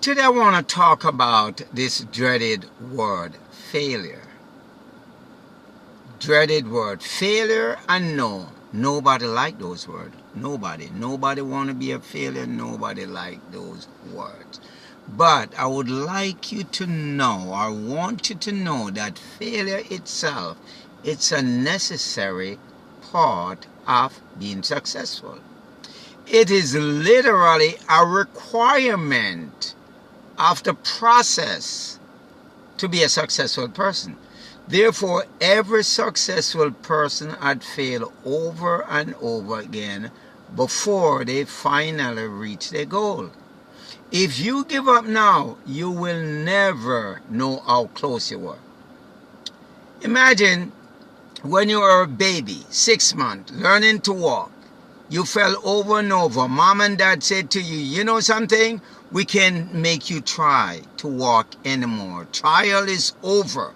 Today I want to talk about this dreaded word, failure. Dreaded word, failure and no. Nobody like those words. Nobody want to be a failure. Nobody like those words. But I would like you to know, I want you to know that failure itself, it's a necessary part of being successful. It is literally a requirement of the process to be a successful person. Therefore, every successful person had failed over and over again before they finally reach their goal. If you give up now, you will never know how close you were. Imagine when you were a baby, 6 months, learning to walk. You fell over and over. Mom and dad said to you, you know something? We can't make you try to walk anymore. Trial is over.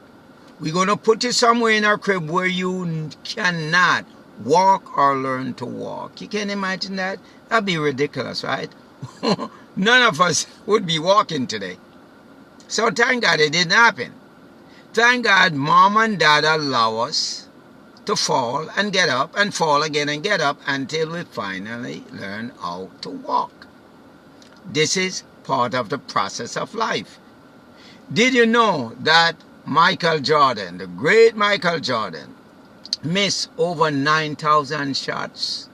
We're going to put you somewhere in our crib where you cannot walk or learn to walk. You can imagine that? That'd be ridiculous, right? None of us would be walking today. So thank God it didn't happen. Thank God mom and dad allow us to fall and get up and fall again and get up until we finally learn how to walk. This is part of the process of life. Did you know that Michael Jordan, the great Michael Jordan, missed over 9,000 shots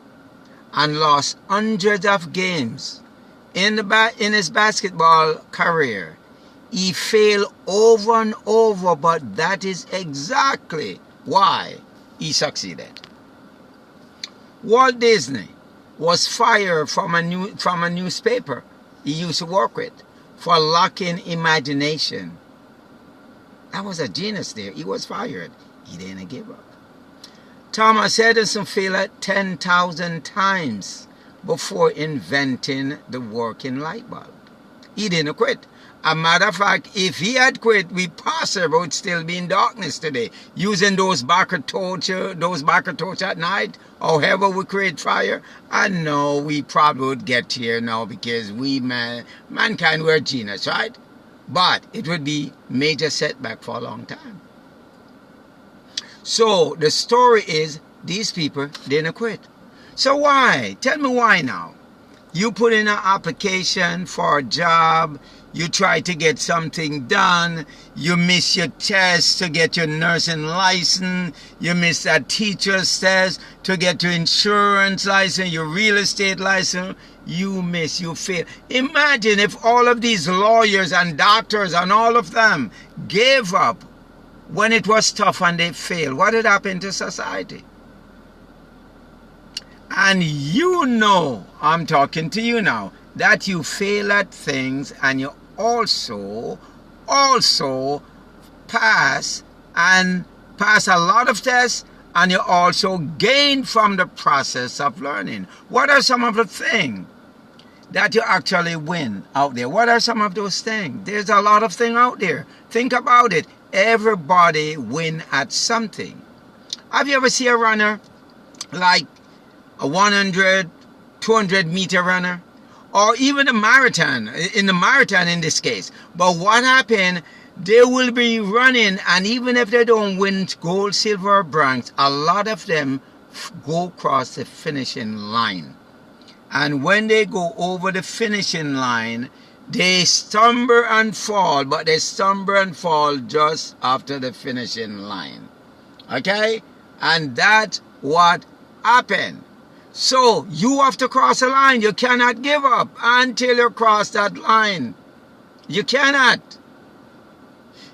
and lost hundreds of games in his basketball career? He failed over and over, but that is exactly why he succeeded. Walt Disney was fired from a newspaper he used to work with for lacking imagination. That was a genius there. He was fired. He didn't give up. Thomas Edison failed 10,000 times before inventing the working light bulb. He didn't quit. A matter of fact, if he had quit, we possibly would still be in darkness today, using those backer torch at night. However we create fire, I know we probably would get here now because mankind, we're genius, right? But it would be major setback for a long time. So the story is these people didn't quit. So why? Tell me why now. You put in an application for a job, you try to get something done, you miss your test to get your nursing license, you miss that teacher's test to get your insurance license, your real estate license, you fail. Imagine if all of these lawyers and doctors and all of them gave up when it was tough and they failed. What had happened to society? And you know, I'm talking to you now, that you fail at things and you also pass a lot of tests, and you also gain from the process of learning. What are some of the things that you actually win out there? What are some of those things? There's a lot of things out there. Think about it. Everybody win at something. Have you ever seen a runner like a 100, 200 meter runner? Or even a marathon, in this case. But what happened, they will be running, and even if they don't win gold, silver, or bronze, a lot of them go across the finishing line. And when they go over the finishing line, they stumble and fall, but they stumble and fall just after the finishing line. Okay? And that's what happened. So you have to cross a line. You cannot give up until you cross that line. You cannot.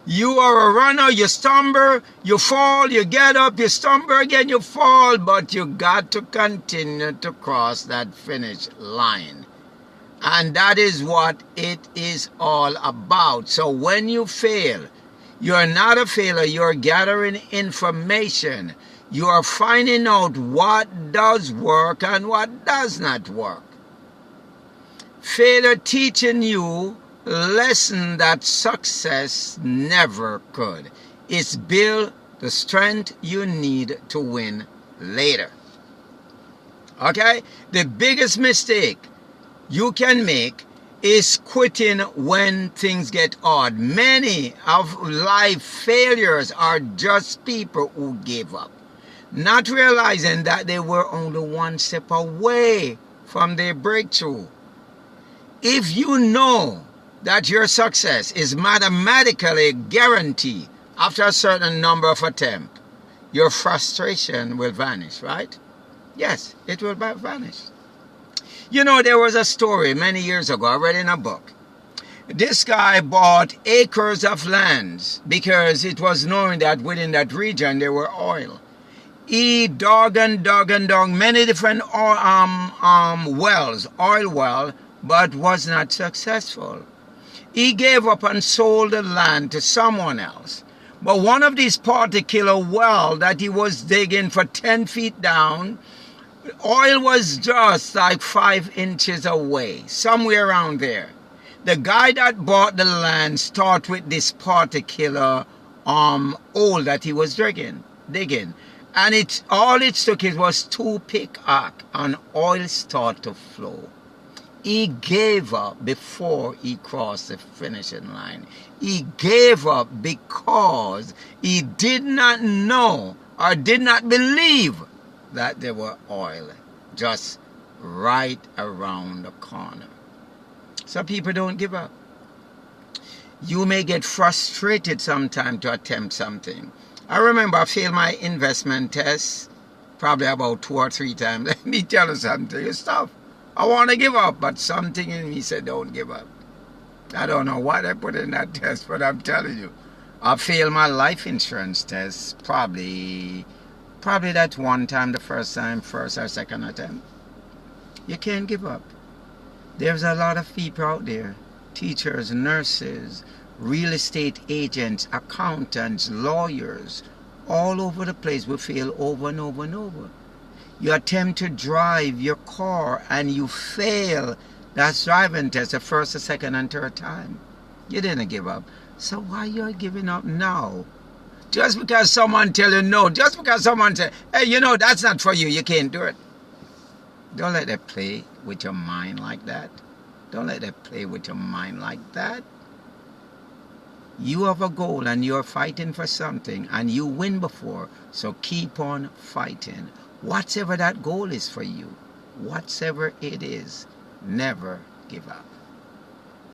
You are a runner, you stumble, you fall, you get up, you stumble again, you fall, but you got to continue to cross that finish line. And that is what it is all about. So when you fail, you're not a failure, you're gathering information. You are finding out what does work and what does not work. Failure teaching you lesson that success never could. It's build the strength you need to win later. Okay? The biggest mistake you can make is quitting when things get hard. Many of life failures are just people who gave up, not realizing that they were only one step away from their breakthrough. If you know that your success is mathematically guaranteed after a certain number of attempts, your frustration will vanish, right? Yes, it will vanish. You know, there was a story many years ago, I read in a book. This guy bought acres of lands because it was known that within that region there were oil. He dug and dug and dug many different wells, oil well, but was not successful. He gave up and sold the land to someone else. But one of these particular wells that he was digging for 10 feet down, oil was just like 5 inches away, somewhere around there. The guy that bought the land started with this particular hole that he was digging. And all it took was 2 pickaxes and oil started to flow. He gave up before he crossed the finishing line. He gave up because he did not know or did not believe that there were oil just right around the corner. So people don't give up. You may get frustrated sometimes to attempt something. I remember I failed my investment test probably about 2 or 3 times. Let me tell you something. It's tough. I want to give up, but something in me said don't give up. I don't know what I put in that test, but I'm telling you, I failed my life insurance test probably that one time, the first or second attempt. You can't give up. There's a lot of people out there, teachers, nurses, real estate agents, accountants, lawyers, all over the place will fail over and over and over. You attempt to drive your car and you fail that driving test the first, the second, and third time. You didn't give up. So why are you giving up now? Just because someone tell you no, just because someone say, hey, you know, that's not for you, you can't do it. Don't let them play with your mind like that. Don't let them play with your mind like that. You have a goal and you're fighting for something and you win before, so keep on fighting. Whatever that goal is for you, whatever it is, never give up.